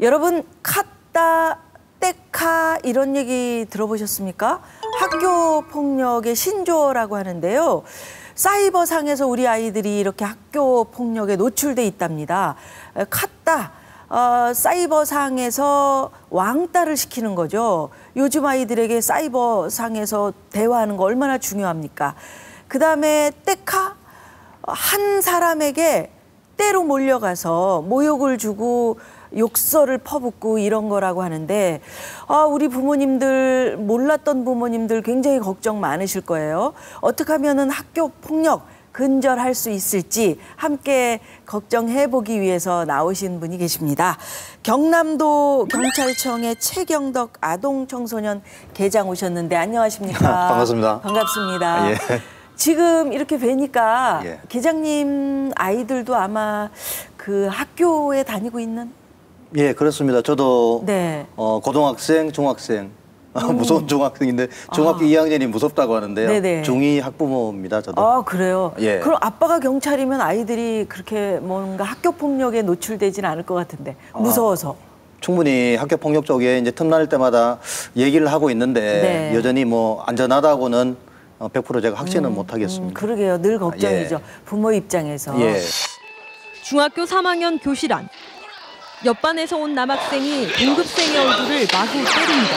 여러분 카따, 떼카 이런 얘기 들어보셨습니까? 학교 폭력의 신조어라고 하는데요. 사이버상에서 우리 아이들이 이렇게 학교 폭력에 노출돼 있답니다. 카따, 사이버상에서 왕따를 시키는 거죠. 요즘 아이들에게 사이버상에서 대화하는 거 얼마나 중요합니까? 그다음에 떼카, 한 사람에게 때로 몰려가서 모욕을 주고 욕설을 퍼붓고 이런 거라고 하는데 우리 부모님들, 몰랐던 부모님들 굉장히 걱정 많으실 거예요. 어떻게 하면은 학교 폭력 근절할 수 있을지 함께 걱정해보기 위해서 나오신 분이 계십니다. 경남도 경찰청의 최경덕 아동청소년 계장 오셨는데 안녕하십니까? 반갑습니다. 반갑습니다. 예. 지금 이렇게 뵈니까 예. 계장님 아이들도 아마 그 학교에 다니고 있는? 예, 그렇습니다. 저도 네. 고등학생, 중학생, 무서운 중학생인데 중학교 2학년이 무섭다고 하는데요. 네네. 중2 학부모입니다, 저도. 아, 그래요? 예. 그럼 아빠가 경찰이면 아이들이 그렇게 뭔가 학교 폭력에 노출되지는 않을 것 같은데 무서워서. 충분히 학교 폭력 쪽에 이제 틈날 때마다 얘기를 하고 있는데 네. 여전히 뭐 안전하다고는 100% 제가 확신은 못 하겠습니다. 그러게요. 늘 걱정이죠. 예. 부모 입장에서. 예. 중학교 3학년 교실 안. 옆반에서 온 남학생이 동급생의 얼굴을 마구 때립니다.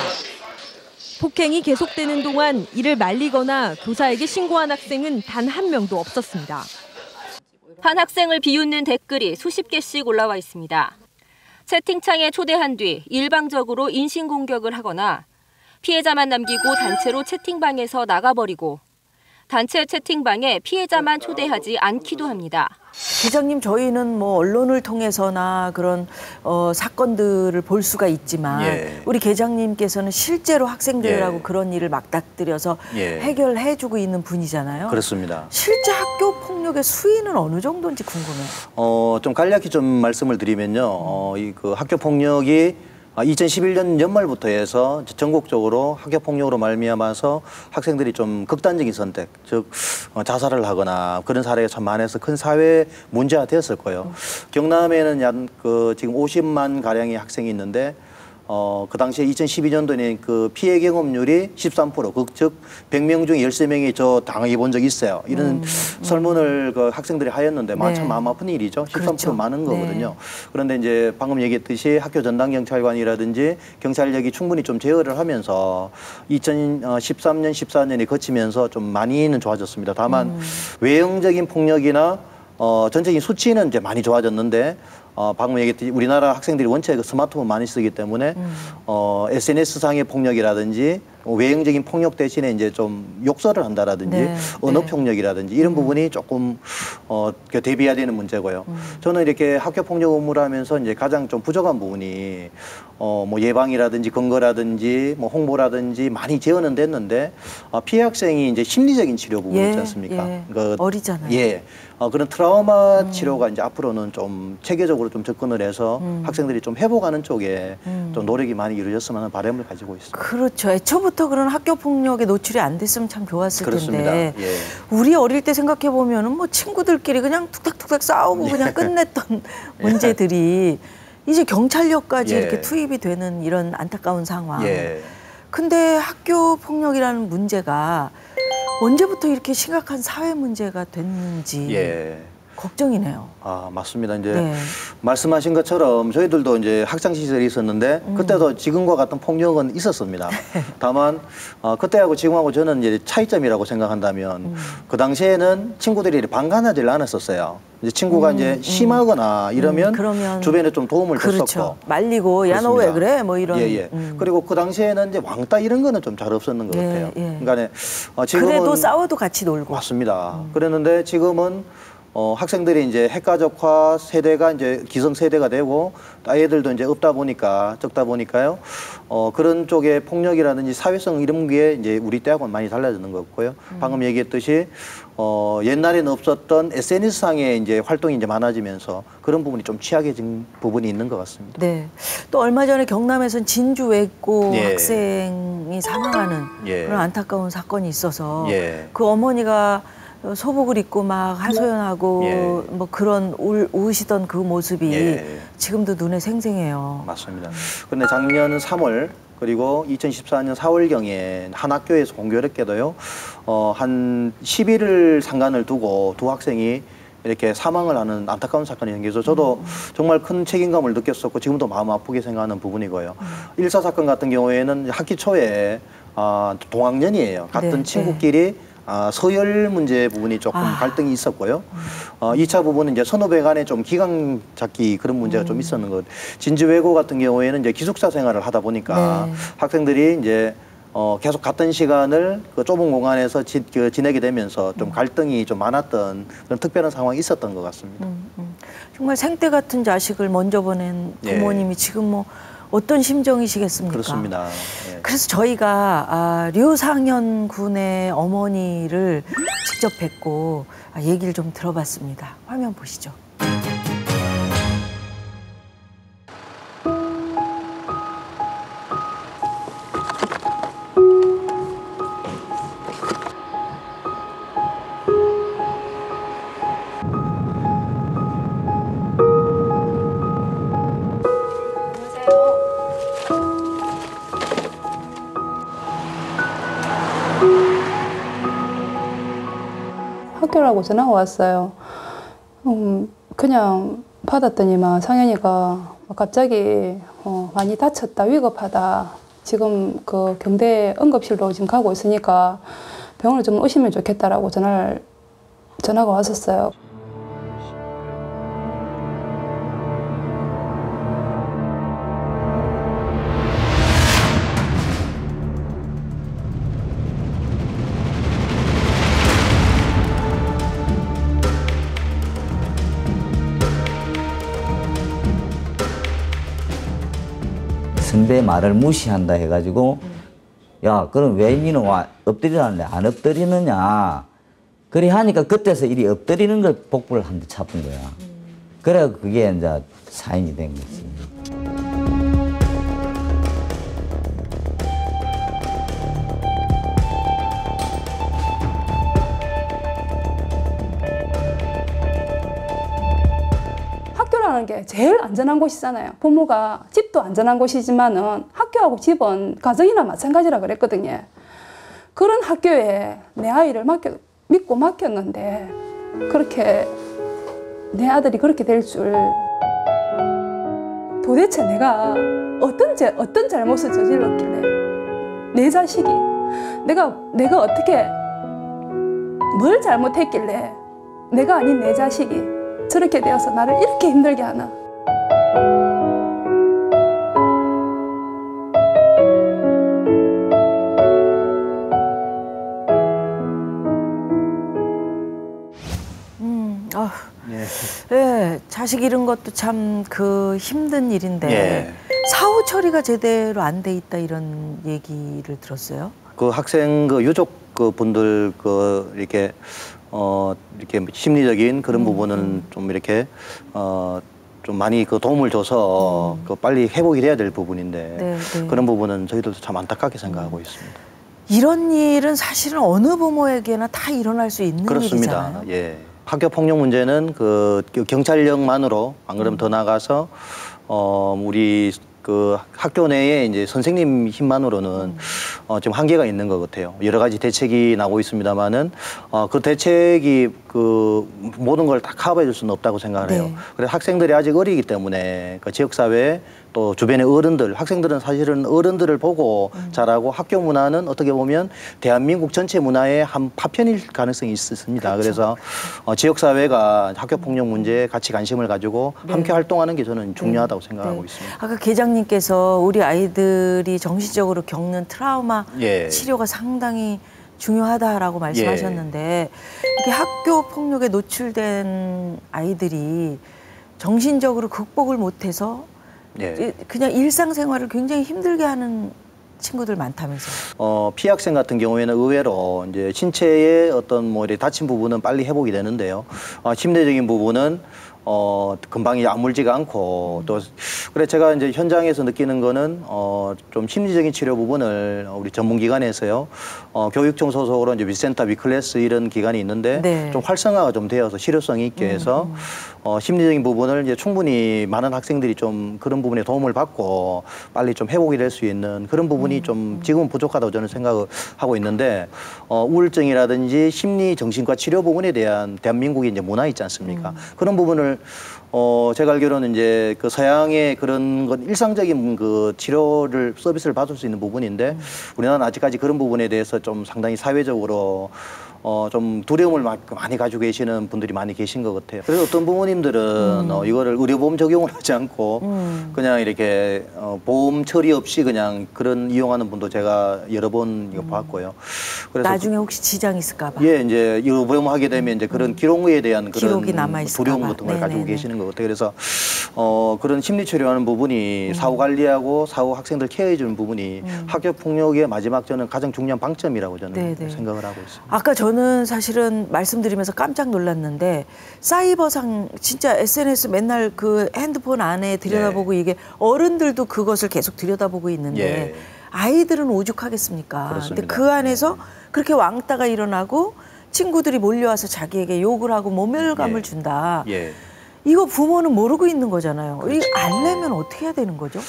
폭행이 계속되는 동안 이를 말리거나 교사에게 신고한 학생은 단 한 명도 없었습니다. 한 학생을 비웃는 댓글이 수십 개씩 올라와 있습니다. 채팅창에 초대한 뒤 일방적으로 인신공격을 하거나 피해자만 남기고 단체로 채팅방에서 나가버리고 단체 채팅방에 피해자만 초대하지 않기도 합니다. 계장님, 저희는 뭐 언론을 통해서나 그런 사건들을 볼 수가 있지만 예. 우리 계장님께서는 실제로 학생들하고 예. 그런 일을 막닥뜨려서 예. 해결해주고 있는 분이잖아요. 그렇습니다. 실제 학교 폭력의 수위는 어느 정도인지 궁금해요. 좀 간략히 좀 말씀을 드리면요. 이 그 학교 폭력이 2011년 연말부터 해서 전국적으로 학교 폭력으로 말미암아서 학생들이 좀 극단적인 선택, 즉 자살을 하거나 그런 사례가 참 많아서 큰 사회 문제가 되었을 거예요. 경남에는 약 지금 50만 가량의 학생이 있는데 그 당시에 2012년도에는 그 피해 경험률이 13%, 즉 100명 중에 13명이 저 당해 본 적이 있어요. 이런 설문을 그 학생들이 하였는데 참 마음 아픈 일이죠. 13% 그렇죠. 많은 거거든요. 네. 그런데 이제 방금 얘기했듯이 학교 전담 경찰관이라든지 경찰력이 충분히 좀 제어를 하면서 2013년, 14년이 거치면서 좀 많이는 좋아졌습니다. 다만 외형적인 폭력이나 전체적인 수치는 이제 많이 좋아졌는데 방금 얘기했듯이 우리나라 학생들이 원체 그 스마트폰 많이 쓰기 때문에 SNS상의 폭력이라든지 외형적인 폭력 대신에 이제 좀 욕설을 한다라든지 네. 언어 네. 폭력이라든지 이런 부분이 조금 대비해야 되는 문제고요. 저는 이렇게 학교 폭력 업무를 하면서 이제 가장 좀 부족한 부분이 뭐 예방이라든지 근거라든지 뭐 홍보라든지 많이 재현은 됐는데 피해 학생이 이제 심리적인 치료 부분 있지 않습니까? 예. 그, 어리잖아요. 예. 그런 트라우마 치료가 이제 앞으로는 좀 체계적으로 좀 접근을 해서 학생들이 좀 회복하는 쪽에 좀 노력이 많이 이루어졌으면 하는 바람을 가지고 있습니다. 그렇죠. 애초부터 그런 학교 폭력에 노출이 안 됐으면 참 좋았을 그렇습니다. 텐데 예. 우리 어릴 때 생각해 보면은 뭐 친구들끼리 그냥 툭탁툭탁 싸우고 그냥 끝냈던 문제들이 이제 경찰력까지 예. 이렇게 투입이 되는 이런 안타까운 상황. 예. 근데 학교 폭력이라는 문제가 언제부터 이렇게 심각한 사회 문제가 됐는지 예. 걱정이네요. 맞습니다. 이제 네. 말씀하신 것처럼 저희들도 이제 학창 시절이 있었는데 그때도 지금과 같은 폭력은 있었습니다. 다만 그때하고 지금하고 저는 이제 차이점이라고 생각한다면 그 당시에는 친구들이 방관하지를 않았었어요. 이제 친구가 이제 심하거나 이러면 그러면 주변에 좀 도움을 그렇죠. 줬었고. 말리고 야 너 왜 그렇습니다. 그래 뭐 이런. 예. 그리고 그 당시에는 이제 왕따 이런 거는 좀 잘 없었는 것 예, 같아요. 예. 그러니까 지금은 그래도 싸워도 같이 놀고. 맞습니다. 그랬는데 지금은 학생들이 이제 핵가족화 세대가 이제 기성 세대가 되고 아이들도 이제 없다 보니까 적다 보니까요. 그런 쪽의 폭력이라든지 사회성 이런 게 이제 우리 때하고는 많이 달라지는 것 같고요. 방금 얘기했듯이 옛날에는 없었던 SNS상의 이제 활동이 이제 많아지면서 그런 부분이 좀 취약해진 부분이 있는 것 같습니다. 네. 또 얼마 전에 경남에선 진주 외고 예. 학생이 사망하는 예. 그런 안타까운 사건이 있어서 예. 그 어머니가 소복을 입고 막 하소연하고 예. 뭐 그런 우시던 그 모습이 예. 지금도 눈에 생생해요. 맞습니다. 그런데 작년 3월 그리고 2014년 4월경에 한 학교에서 공교롭게도요, 한 10일을 상관을 두고 두 학생이 이렇게 사망을 하는 안타까운 사건이 생겨서 저도 정말 큰 책임감을 느꼈었고 지금도 마음 아프게 생각하는 부분이고요. 1사 사건 같은 경우에는 학기 초에 동학년이에요. 같은 네, 친구끼리 서열 문제 부분이 조금 갈등이 있었고요. 2차 부분은 이제 선후배 간에 좀 기강 잡기 그런 문제가 좀 있었는 것. 진주외고 같은 경우에는 이제 기숙사 생활을 하다 보니까 학생들이 이제 계속 같은 시간을 그 좁은 공간에서 지내게 되면서 좀 갈등이 좀 많았던 그런 특별한 상황이 있었던 것 같습니다. 정말 생떼 같은 자식을 먼저 보낸 부모님이 지금 뭐 어떤 심정이시겠습니까? 그렇습니다. 예. 그래서 저희가 류상현 군의 어머니를 직접 뵙고 얘기를 좀 들어봤습니다. 화면 보시죠. 학교라고 전화가 왔어요. 그냥 받았더니만 상현이가 갑자기 많이 다쳤다, 위급하다. 지금 그 경대 응급실로 지금 가고 있으니까 병원을 좀 오시면 좋겠다라고 전화가 왔었어요. 선배 말을 무시한다 해가지고 야 그럼 왜 니는 엎드리라는데 안 엎드리느냐 그래 하니까 그때서 이리 엎드리는 걸 복부를 한 대 차쁜 거야. 그래 그게 이제 사인이 된 거지. 학교라는 게 제일 안전한 곳이잖아요. 부모가 집도 안전한 곳이지만은 학교하고 집은 가정이나 마찬가지라 그랬거든요. 그런 학교에 내 아이를 믿고 맡겼는데 그렇게 내 아들이 그렇게 될 줄 도대체 내가 어떤 잘못을 저질렀길래 내 자식이 내가 어떻게 뭘 잘못했길래 내가 아닌 내 자식이 저렇게 되어서 나를 이렇게 힘들게 하나. 네, 자식 잃은 것도 참 그 힘든 일인데 예. 사후 처리가 제대로 안 돼 있다 이런 얘기를 들었어요. 그 학생 그 유족 그 분들 그 이렇게 심리적인 그런 부분은 좀 이렇게 좀 많이 그 도움을 줘서 그 빨리 회복이 돼야 될 부분인데 그런 부분은 저희들도 참 안타깝게 생각하고 있습니다. 이런 일은 사실은 어느 부모에게나 다 일어날 수 있는 그렇습니다. 일이잖아요. 예. 학교 폭력 문제는 그 경찰력만으로 안 그러면 더 나가서 우리 그 학교 내에 이제 선생님 힘만으로는 좀 한계가 있는 것 같아요. 여러 가지 대책이 나오고 있습니다만은 그 대책이 그 모든 걸 다 커버해 줄 수는 없다고 생각을 해요. 그래서 학생들이 아직 어리기 때문에 그 지역사회 또 주변의 어른들, 학생들은 사실은 어른들을 보고 자라고 학교 문화는 어떻게 보면 대한민국 전체 문화의 한 파편일 가능성이 있습니다. 그렇죠. 그래서 지역사회가 학교폭력 문제에 같이 관심을 가지고 함께 활동하는 게 저는 중요하다고 생각하고 있습니다. 아까 계장님께서 우리 아이들이 정신적으로 겪는 트라우마 치료가 상당히 중요하다라고 말씀하셨는데 이렇게 학교 폭력에 노출된 아이들이 정신적으로 극복을 못해서 그냥 일상생활을 굉장히 힘들게 하는 친구들 많다면서요? 피해 학생 같은 경우에는 의외로 이제 신체의 어떤 뭐 이렇게 다친 부분은 빨리 회복이 되는데요. 심리적인 부분은 금방 아물지가 않고 또 그래 제가 이제 현장에서 느끼는 거는 좀 심리적인 치료 부분을 우리 전문기관에서요 교육청 소속으로 이제 위센터, 위클래스 이런 기관이 있는데 네. 좀 활성화가 좀 되어서 실효성 있게 해서 심리적인 부분을 이제 충분히 많은 학생들이 좀 그런 부분에 도움을 받고 빨리 좀 회복이 될 수 있는 그런 부분이 좀 지금은 부족하다고 저는 생각을 하고 있는데 우울증이라든지 심리 정신과 치료 부분에 대한 대한민국의 이제 문화 있지 않습니까? 그런 부분을 제가 알기로는 이제 그 서양의 그런 건 일상적인 그 치료를 서비스를 받을 수 있는 부분인데 우리나라는 아직까지 그런 부분에 대해서 좀 상당히 사회적으로 좀 두려움을 많이 가지고 계시는 분들이 많이 계신 것 같아요. 그래서 어떤 부모님들은 이거를 의료보험 적용을 하지 않고 그냥 이렇게 보험 처리 없이 그냥 그런 이용하는 분도 제가 여러 번 이거 봤고요. 그래서 나중에 혹시 지장 있을까 봐. 예, 이제 의료보험 하게 되면 이제 그런 기록에 대한 그런 기록이 남아있을까 두려움 봐. 같은 걸 가지고 네네네. 계시는 것 같아요. 그래서 그런 심리 치료하는 부분이 사후 관리하고 사후 학생들 케어해 주는 부분이 학교 폭력의 마지막 저는 가장 중요한 방점이라고 저는 네네. 생각을 하고 있습니다. 아까 저는 사실은 말씀드리면서 깜짝 놀랐는데 사이버상 진짜 SNS 맨날 그 핸드폰 안에 들여다보고 이게 어른들도 그것을 계속 들여다보고 있는데 예. 아이들은 오죽하겠습니까? 그렇습니다. 근데 그 안에서 그렇게 왕따가 일어나고 친구들이 몰려와서 자기에게 욕을 하고 모멸감을 예. 준다. 예. 이거 부모는 모르고 있는 거잖아요. 이 알려면 어떻게 해야 되는 거죠?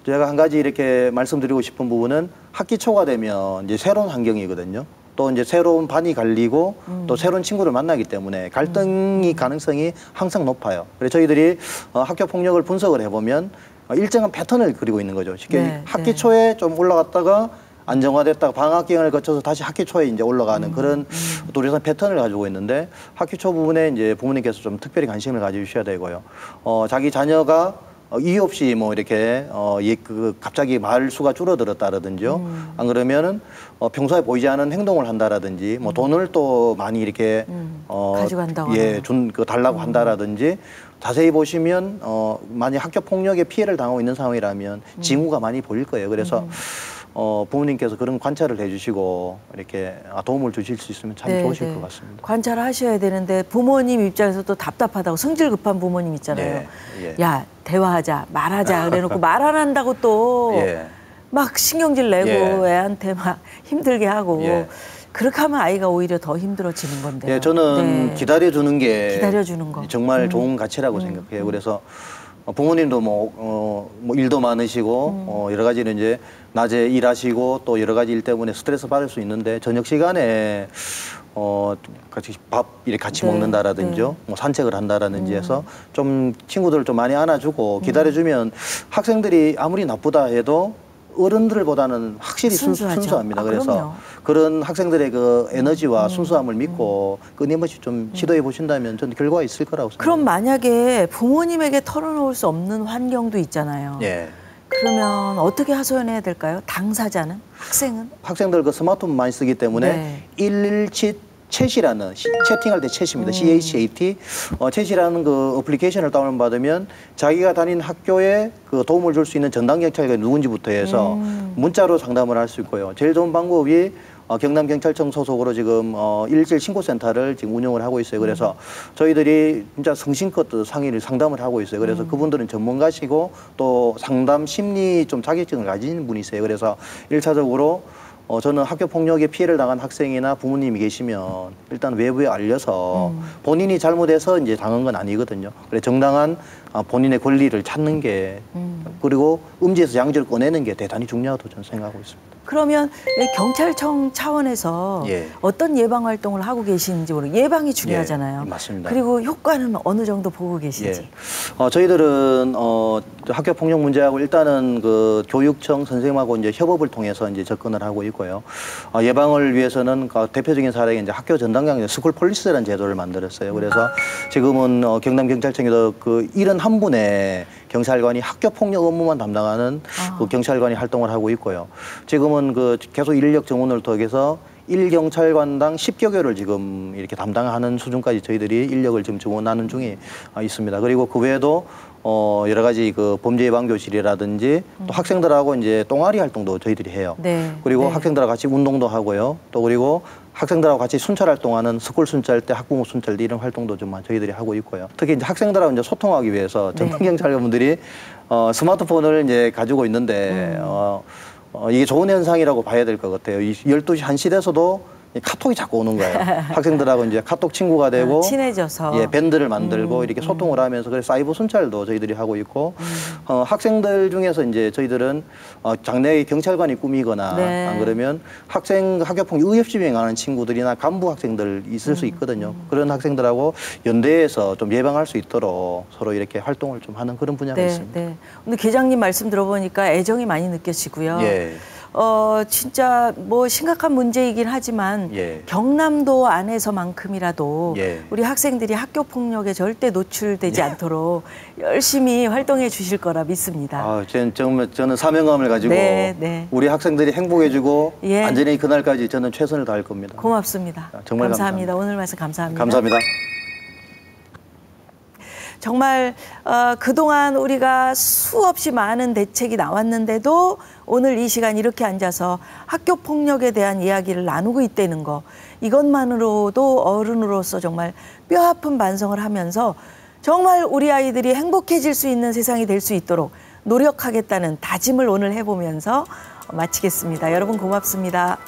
제가 한 가지 이렇게 말씀드리고 싶은 부분은 학기 초가 되면 이제 새로운 환경이거든요. 또 이제 새로운 반이 갈리고 또 새로운 친구를 만나기 때문에 갈등이 가능성이 항상 높아요. 그래서 저희들이 학교 폭력을 분석을 해보면 일정한 패턴을 그리고 있는 거죠. 쉽게 네, 학기 네. 초에 좀 올라갔다가 안정화됐다가 방학 기간을 거쳐서 다시 학기 초에 이제 올라가는 그런 뚜렷한 패턴을 가지고 있는데 학기 초 부분에 이제 부모님께서 좀 특별히 관심을 가져주셔야 되고요. 자기 자녀가 이유 없이 뭐 이렇게 갑자기 말 수가 줄어들었다라든지요. 안 그러면은 평소에 보이지 않은 행동을 한다라든지 뭐 돈을 또 많이 이렇게 가져간다거나. 예, 달라고 한다라든지 자세히 보시면 만약 학교 폭력에 피해를 당하고 있는 상황이라면 징후가 많이 보일 거예요. 그래서 부모님께서 그런 관찰을 해주시고 이렇게 도움을 주실 수 있으면 참 좋으실 것 같습니다. 관찰하셔야 되는데 부모님 입장에서도 답답하다고 성질 급한 부모님 있잖아요. 예. 야 대화하자 말하자 그래놓고 말 안 한다고 또 막 예. 신경질 내고 예. 애한테 막 힘들게 하고 예. 그렇게 하면 아이가 오히려 더 힘들어지는 건데요. 예, 저는 네. 기다려주는 게 기다려주는 거. 정말 좋은 가치라고 생각해요. 그래서 부모님도 뭐 일도 많으시고 여러 가지는 이제 낮에 일하시고 또 여러 가지 일 때문에 스트레스 받을 수 있는데 저녁 시간에 같이 밥 이렇게 같이 네, 먹는다라든지요, 네. 뭐 산책을 한다라든지 해서 좀 친구들을 좀 많이 안아주고 기다려주면 학생들이 아무리 나쁘다 해도 어른들보다는 확실히 순수하죠. 순수합니다. 그래서 그럼요. 그런 학생들의 그 에너지와 순수함을 믿고 끊임없이 좀 시도해 보신다면 저는 결과가 있을 거라고 생각합니다. 그럼 만약에 부모님에게 털어놓을 수 없는 환경도 있잖아요. 예. 그러면 어떻게 하소연해야 될까요? 당사자는? 학생은? 학생들 그 스마트폰 많이 쓰기 때문에 네. 117 챗이라는 채팅할 때 챗입니다. CHAT. 챗이라는 그 어플리케이션을 다운받으면 자기가 다닌 학교에 그 도움을 줄 수 있는 전담 경찰관이 누군지부터 해서 문자로 상담을 할 수 있고요. 제일 좋은 방법이 경남경찰청 소속으로 지금 117 신고센터를 지금 운영을 하고 있어요. 그래서 저희들이 진짜 성심껏 상의를 상담을 하고 있어요. 그래서 그분들은 전문가시고 또 상담 심리 좀 자격증을 가진 분이세요. 그래서 1차적으로 저는 학교 폭력에 피해를 당한 학생이나 부모님이 계시면 일단 외부에 알려서 본인이 잘못해서 이제 당한 건 아니거든요. 그래 정당한 본인의 권리를 찾는 게 그리고 음지에서 양지를 꺼내는 게 대단히 중요하다고 저는 생각하고 있습니다. 그러면 이 경찰청 차원에서 예. 어떤 예방 활동을 하고 계시는지 모르 예방이 중요하잖아요. 예, 맞습니다. 그리고 효과는 어느 정도 보고 계신지. 예. 저희들은 학교 폭력 문제하고 일단은 그 교육청 선생님하고 이제 협업을 통해서 이제 접근을 하고 있고요. 예방을 위해서는 대표적인 사례가 이제 학교 전담경 스쿨 폴리스라는 제도를 만들었어요. 그래서 지금은 경남경찰청에도 그 71분의 경찰관이 학교 폭력 업무만 담당하는 그 경찰관이 활동을 하고 있고요. 지금은 그 계속 인력 정원을 통해서 1경찰관당 10여 개를 지금 이렇게 담당하는 수준까지 저희들이 인력을 지금 증원하는 중에 있습니다. 그리고 그 외에도 여러 가지 그 범죄 예방 교실이라든지 또 학생들하고 이제 동아리 활동도 저희들이 해요. 네. 그리고 네. 학생들하고 같이 운동도 하고요. 또 그리고 학생들하고 같이 순찰 활동하는 스쿨 순찰 때 학부모 순찰 때 이런 활동도 좀 저희들이 하고 있고요. 특히 이제 학생들하고 이제 소통하기 위해서 전문 경찰관분들이 스마트폰을 이제 가지고 있는데 이게 좋은 현상이라고 봐야 될 것 같아요. 이 12시 1시 돼서도 카톡이 자꾸 오는 거예요. 학생들하고 이제 카톡 친구가 되고 친해져서 예, 밴드를 만들고 이렇게 소통을 하면서 그래서 사이버 순찰도 저희들이 하고 있고 학생들 중에서 이제 저희들은 장래의 경찰관이 꿈이거나 네. 안 그러면 학교폭력 의협 집행하는 친구들이나 간부 학생들 있을 수 있거든요. 그런 학생들하고 연대해서 좀 예방할 수 있도록 서로 이렇게 활동을 좀 하는 그런 분야가 네, 있습니다. 네. 오늘 계장님 말씀 들어보니까 애정이 많이 느껴지고요. 예. 진짜 뭐 심각한 문제이긴 하지만 예. 경남도 안에서만큼이라도 예. 우리 학생들이 학교 폭력에 절대 노출되지 않도록 열심히 활동해 주실 거라 믿습니다. 저는 사명감을 가지고 네, 네. 우리 학생들이 행복해지고 예. 안전히 그날까지 저는 최선을 다할 겁니다. 고맙습니다. 정말 감사합니다. 오늘 말씀 감사합니다. 감사합니다. 정말 그동안 우리가 수없이 많은 대책이 나왔는데도 오늘 이 시간 이렇게 앉아서 학교 폭력에 대한 이야기를 나누고 있다는 거, 이것만으로도 어른으로서 정말 뼈아픈 반성을 하면서 정말 우리 아이들이 행복해질 수 있는 세상이 될 수 있도록 노력하겠다는 다짐을 오늘 해보면서 마치겠습니다. 여러분 고맙습니다.